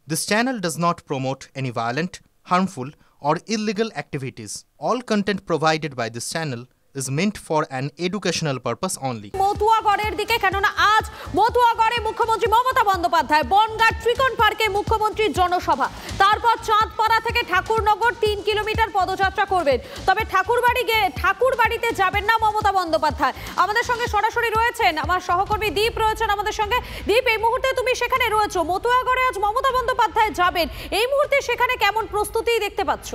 This channel does not promote any violent, harmful, or illegal activities. All content provided by this channel is meant for an educational purpose only. মতুয়াগড়ের দিকে কেননা আজ মতুয়াগড়ে মুখ্যমন্ত্রী মমতা বন্দ্যোপাধ্যায় বনগাঁ ত্রিকোণ পার্কে মুখ্যমন্ত্রীর জনসভা, তারপর চাঁদপাড়া থেকে ঠাকুরনগর 3 কিলোমিটার পদযাত্রা করবেন। তবে ঠাকুরবাড়িতে যাবেন না মমতা বন্দ্যোপাধ্যায়। আমাদের সঙ্গে সরাসরি রয়েছেন আমার সহকর্মী দীপ, রয়েছেন আমাদের সঙ্গে। দীপ, এই মুহূর্তে তুমি সেখানে রয়েছো, মতুয়াগড়ে আজ মমতা বন্দ্যোপাধ্যায় যাবেন, এই মুহূর্তে সেখানে কেমন প্রস্তুতি দেখতে পাচ্ছ?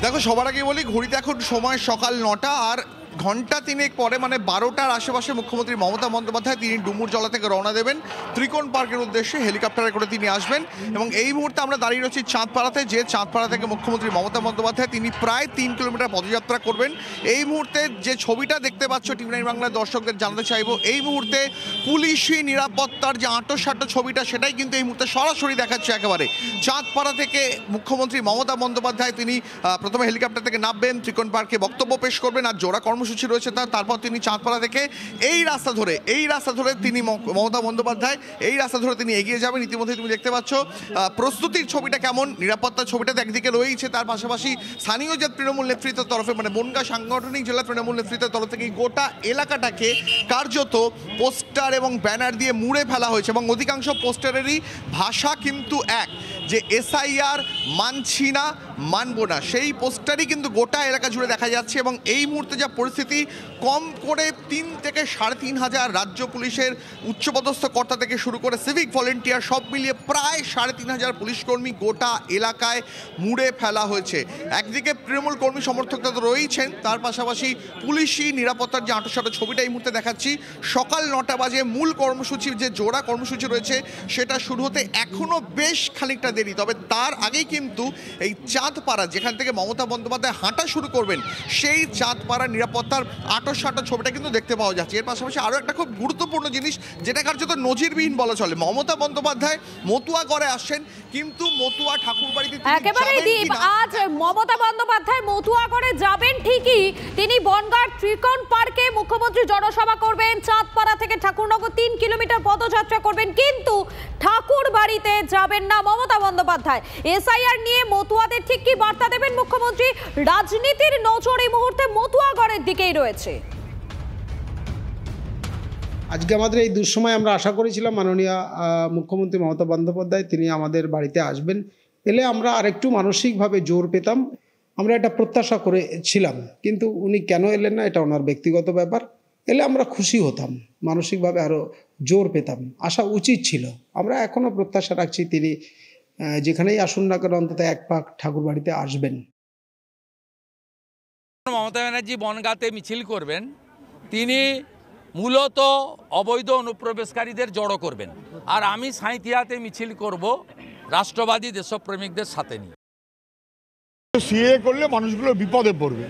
দেখো, সবার আগে বলি ঘড়িতে এখন সময় সকাল 9টা, আর ঘন্টা তিনেক পরে মানে 12টার আশেপাশে মুখ্যমন্ত্রী মমতা বন্দ্যোপাধ্যায় তিনি ডুমুরজলা থেকে রওনা দেবেন ত্রিকোণ পার্কের উদ্দেশ্যে। হেলিকপ্টারে করে তিনি আসবেন এবং এই মুহূর্তে আমরা দাঁড়িয়ে রয়েছি চাঁদপাড়াতে, যে চাঁদপাড়া থেকে মুখ্যমন্ত্রী মমতা বন্দ্যোপাধ্যায় তিনি প্রায় 3 কিলোমিটার পদযাত্রা করবেন। এই মুহূর্তে যে ছবিটা দেখতে পাচ্ছ টিভি9 বাংলার দর্শকদের জানাতে চাইবো, এই মুহূর্তে পুলিশি নিরাপত্তার যে আঁটো ছবিটা সেটাই কিন্তু এই মুহূর্তে সরাসরি দেখাচ্ছে। একেবারে চাঁদপাড়া থেকে মুখ্যমন্ত্রী মমতা বন্দ্যোপাধ্যায় তিনি প্রথমে হেলিকপ্টার থেকে নামবেন, ত্রিকোণ পার্কে বক্তব্য পেশ করবেন, আর জোড়া কর্মসূচি রয়েছে তারপর তিনি চাঁদপাড়া থেকে এই রাস্তা ধরে তিনি মমতা বন্দ্যোপাধ্যায় এই রাস্তা ধরে তিনি এগিয়ে যাবেন। ইতিমধ্যে তুমি দেখতে পাচ্ছ প্রস্তুতির ছবিটা কেমন, নিরাপত্তার ছবিটা একদিকে রয়েছে, তার পাশাপাশি স্থানীয় যে তৃণমূল নেতৃত্বের তরফে মানে বনগাঁ সাংগঠনিক জেলা তৃণমূল নেতৃত্বের তরফ থেকে গোটা এলাকাটাকে কার্যত পোস্টার এবং ব্যানার দিয়ে মুড়ে ফেলা হয়েছে এবং অধিকাংশ পোস্টারেরই ভাষা কিন্তু এক, যে এসআইআর মানছি না, মানব না, সেই পোস্টারই কিন্তু গোটা এলাকা জুড়ে দেখা যাচ্ছে। এবং এই মুহূর্তে যা পরিস্থিতি, কম করে 3 থেকে 3,500 রাজ্য পুলিশের উচ্চপদস্থ কর্তা থেকে শুরু করে সিভিক ভলেন্টিয়ার সব মিলিয়ে প্রায় 3,500 পুলিশ কর্মী গোটা এলাকায় মুড়ে ফেলা হয়েছে। একদিকে তৃণমূল কর্মী সমর্থকরা তো রয়েছেন, তার পাশাপাশি পুলিশি নিরাপত্তার যে আঁটো ছবিটা এই মুহূর্তে দেখাচ্ছি। সকাল 9টা বাজে মূল কর্মসূচি, যে জোড়া কর্মসূচি রয়েছে সেটা শুরু হতে এখনও বেশ খানিকটা দেরি। তবে তার আগেই কিন্তু এই চাঁদপাড়া, যেখান থেকে মমতা বন্দ্যোপাধ্যায় হাঁটা শুরু করবেন, সেই চাঁদপাড়া নিরাপত্তার আঁটো ছবিটা কিন্তু দেখতে পাওয়া যাচ্ছে। এর পাশাপাশি আরও একটা খুব গুরুত্বপূর্ণ জিনিস, যেটা কার্যত নজিরবিহীন বলা চলে, মমতা বন্দ্যোপাধ্যায় মতুয়াগড়ে আসছেন, কিন্তু মতুয়া ঠাকুরবাড়িতে একেবারেই দীপ, আজ মমতা বন্দ্যোপাধ্যায় মতুয়াগড়ে যাবেন ঠিকই, তিনি বনগাঁ ত্রিকোণ পার্কে মুখ্যমন্ত্রী জনসভা করবেন, চাঁদপাড়া থেকে ঠাকুরনগর 3 কিলোমিটার পদযাত্রা করবেন, কিন্তু ঠাকুরবাড়িতে যাবেন না মমতা বন্দ্যোপাধ্যায়। এসআইআর নিয়ে মতুয়াদের ঠিক কি বার্তা দেবেন মুখ্যমন্ত্রী? রাজনীতির নজর এই মুহূর্তে মতুয়াগড়ের দিকেই রয়েছে। আজকে আমাদের এই দুঃসময় আমরা আশা করেছিলাম মাননীয় মুখ্যমন্ত্রী মমতা বন্দ্যোপাধ্যায় তিনি আমাদের বাড়িতে আসবেন, এলে আমরা আরেকটু মানসিকভাবে জোর পেতাম, আমরা এটা প্রত্যাশা করেছিলাম। কিন্তু উনি কেন এলেন না এটা ওনার ব্যক্তিগত ব্যাপার, এলে আমরা খুশি হতাম, মানসিকভাবে আরও জোর পেতাম, আসা উচিত ছিল। আমরা এখনও প্রত্যাশা রাখছি তিনি যেখানেই আসুন না কেন অন্তত এক পাক ঠাকুরবাড়িতে আসবেন। মমতা ব্যানার্জি বনগাঁতে মিছিল করবেন, তিনি মূলত অবৈধ অনুপ্রবেশকারীদের জড়ো করবেন, আর আমি সাঁইথিয়াতে মিছিল করব রাষ্ট্রবাদী দেশপ্রেমিকদের সাথে নিয়ে। সিএ করলে মানুষগুলো বিপদে পড়বে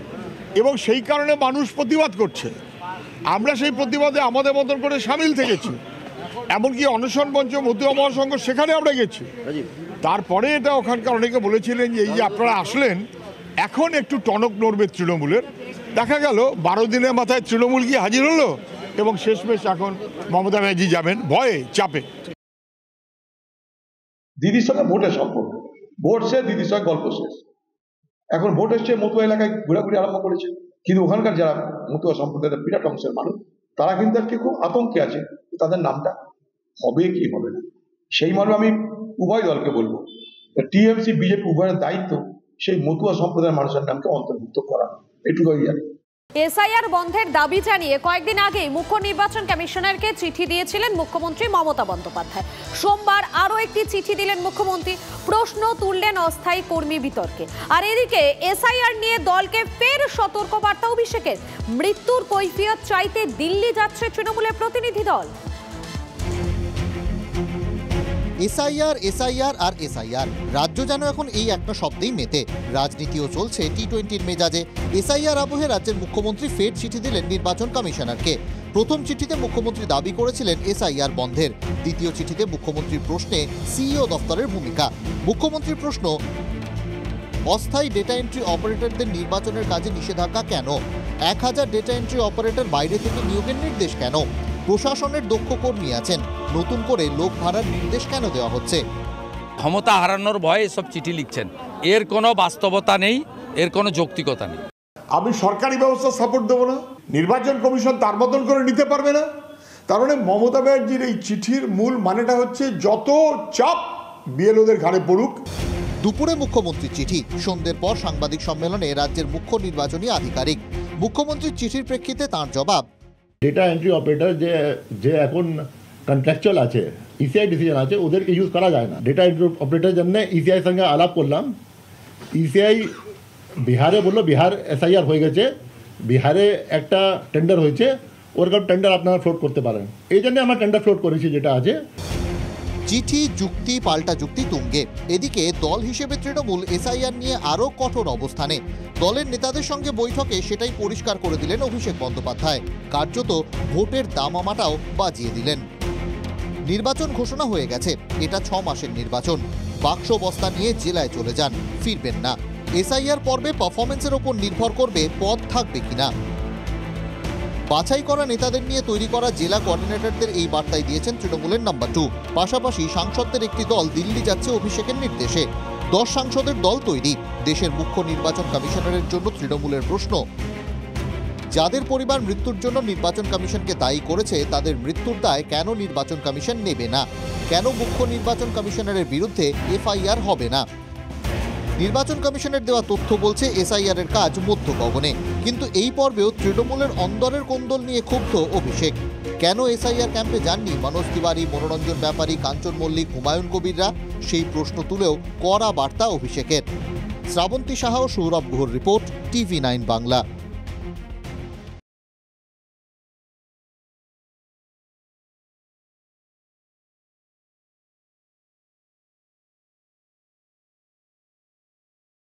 এবং সেই কারণে মানুষ প্রতিবাদ করছে। আমরা সেই প্রতিবাদে আমাদের মতন করে সামিল থেকেছি, এমনকি অনশন মঞ্চ মতুয়া মহাসংঘ সেখানে আমরা গেছি। তারপরে এটা ওখানকার অনেকে বলেছিলেন যে এই যে আপনারা আসলেন এখন একটু টনক নড়বে তৃণমূলের। দেখা গেল 12 দিনের মাথায় তৃণমূল গিয়ে হাজির হলো এবং শেষমেশ এখন মমতা ব্যানার্জি যাবেন ভয়ে চাপে। দিদির সঙ্গে ভোটের সম্পর্ক, ভোট শেষ, দিদির সঙ্গে গল্প শেষ। এখন ভোট এসছে, মতুয়া এলাকায় ঘোরাঘুরি আরম্ভ করেছে, কিন্তু ওখানকার যারা মতুয়া সম্প্রদায়ের বিরাট অংশের মানুষ তারা কিন্তু আজকে খুব আতঙ্কে আছে, তাদের নামটা হবে কি হবে না। সেই মর্মে আমি উভয় দলকে বলবো, টিএমসি বিজেপি উভয়ের দায়িত্ব সেই মতুয়া সম্প্রদায়ের মানুষের নামকে অন্তর্ভুক্ত করা, এটুকুই জানি। এসআইআর বন্ধের দাবি জানিয়ে কয়েকদিন আগে মুখ্য নির্বাচন কমিশনারকে চিঠি দিয়েছিলেন মুখ্যমন্ত্রী মমতা বন্দ্যোপাধ্যায়। সোমবার আরও একটি চিঠি দিলেন মুখ্যমন্ত্রী, প্রশ্ন তুললেন অস্থায়ী কর্মী বিতর্কে। আর এদিকে এসআইআর নিয়ে দলকে ফের সতর্কবার্তা অভিষেকের, মৃত্যুর কৈফিয়ত চাইতে দিল্লি যাচ্ছে তৃণমূলের প্রতিনিধি দল। এসআইআর আর এসআইআর, রাজ্য যেন এখন এই একটা শব্দেই মেতে। রাজনীতিও চলছে টি-20-র মেজাজে। এসআইআর আবহে রাজ্যের মুখ্যমন্ত্রী ফের চিঠি দিলেন নির্বাচন কমিশনারকে। প্রথম চিঠিতে মুখ্যমন্ত্রী দাবি করেছিলেন এসআইআর বন্ধের। দ্বিতীয় চিঠিতে মুখ্যমন্ত্রীর প্রশ্নে সিইও দফতরের ভূমিকা। মুখ্যমন্ত্রীর প্রশ্ন, অস্থায়ী ডেটা এন্ট্রি অপারেটরদের নির্বাচনের কাজে নিষেধাজ্ঞা কেন? 1000 ডেটা এন্ট্রি অপারেটর বাইরে থেকে নিয়োগের নির্দেশ কেন? প্রশাসনের দক্ষ কর্মী আছেন, নতুন করে লোক ভাড়ার নির্দেশ কেন দেওয়া হচ্ছে? ক্ষমতা হারানোর ভয়ে এসব চিঠি লিখছেন, এর কোনো বাস্তবতা নেই, এর কোনো যৌক্তিকতা নেই। আমি সরকারি ব্যবস্থা সাপোর্ট দেবো না, নির্বাচন কমিশন তার মতন করে নিতে পারবে না। তার মানে মমতা ব্যানার্জির এই চিঠির মূল মানেটা হচ্ছে যত চাপ বিএলওদের ঘাড়ে পড়ুক। দুপুরে মুখ্যমন্ত্রীর চিঠি, সন্ধ্যের পর সাংবাদিক সম্মেলনে রাজ্যের মুখ্য নির্বাচনী আধিকারিক। মুখ্যমন্ত্রীর চিঠির প্রেক্ষিতে তাঁর জবাব, ডেটা এন্ট্রি অপারেটর যে এখন কন্ট্রাকচুয়াল আছে, ইসিআই ডিসিশন আছে, ওদেরকে ইউজ করা যায় না। ডেটা এন্ট্রি অপারেটর জন্য ইসিআই সঙ্গে আলাপ করলাম, ইসিআই বিহারে বললো বিহার এসআইআর হয়ে গেছে, বিহারে একটা টেন্ডার হয়েছে, ওরকম টেন্ডার আপনারা ফ্লোট করতে পারেন। এই জন্য আমরা টেন্ডার ফ্লোট করেছি যেটা আছে। চিঠি যুক্তি পাল্টা যুক্তি তুঙ্গে। এদিকে দল হিসেবে তৃণমূল এসআইআর নিয়ে আরও কঠোর অবস্থানে। দলের নেতাদের সঙ্গে বৈঠকে সেটাই পরিষ্কার করে দিলেন অভিষেক বন্দ্যোপাধ্যায়। কার্যত ভোটের দামামাটাও বাজিয়ে দিলেন। নির্বাচন ঘোষণা হয়ে গেছে, এটা 6 মাসের নির্বাচন। বাক্স বস্তা নিয়ে জেলায় চলে যান, ফিরবেন না। এসআইআর পর্বে পারফরমেন্সের ওপর নির্ভর করবে পদ থাকবে কিনা। বাছাই করা নেতাদের নিয়ে তৈরি করা জেলা কোঅর্ডিনেটরদের এই বার্তাই দিয়েছেন তৃণমূলের নাম্বার 2। পাশাপাশি সাংসদদের একটি দল দিল্লি যাচ্ছে অভিষেকের নির্দেশে। 10 সাংসদের দল তৈরি। দেশের মুখ্য নির্বাচন কমিশনারের জন্য তৃণমূলের প্রশ্ন, যাদের পরিবার মৃত্যুর জন্য নির্বাচন কমিশনকে দায়ী করেছে তাদের মৃত্যুর দায় কেন নির্বাচন কমিশন নেবে না? কেন মুখ্য নির্বাচন কমিশনারের বিরুদ্ধে এফআইআর হবে না? নির্বাচন কমিশনের দেওয়া তথ্য বলছে এসআইআর এর কাজ মধ্য গগনে। কিন্তু এই পর্বেও তৃণমূলের অন্দরের কোন্দল নিয়ে ক্ষুব্ধ অভিষেক। কেন এসআইআর ক্যাম্পে যাননি মনোজ তিওয়ারি, মনোরঞ্জন ব্যাপারী, কাঞ্চন মল্লিক, হুমায়ুন কবিররা? সেই প্রশ্ন তুলেও কড়া বার্তা অভিষেকের। শ্রাবন্তী সাহা ও সৌরভ গুহর রিপোর্ট, TV9 বাংলা।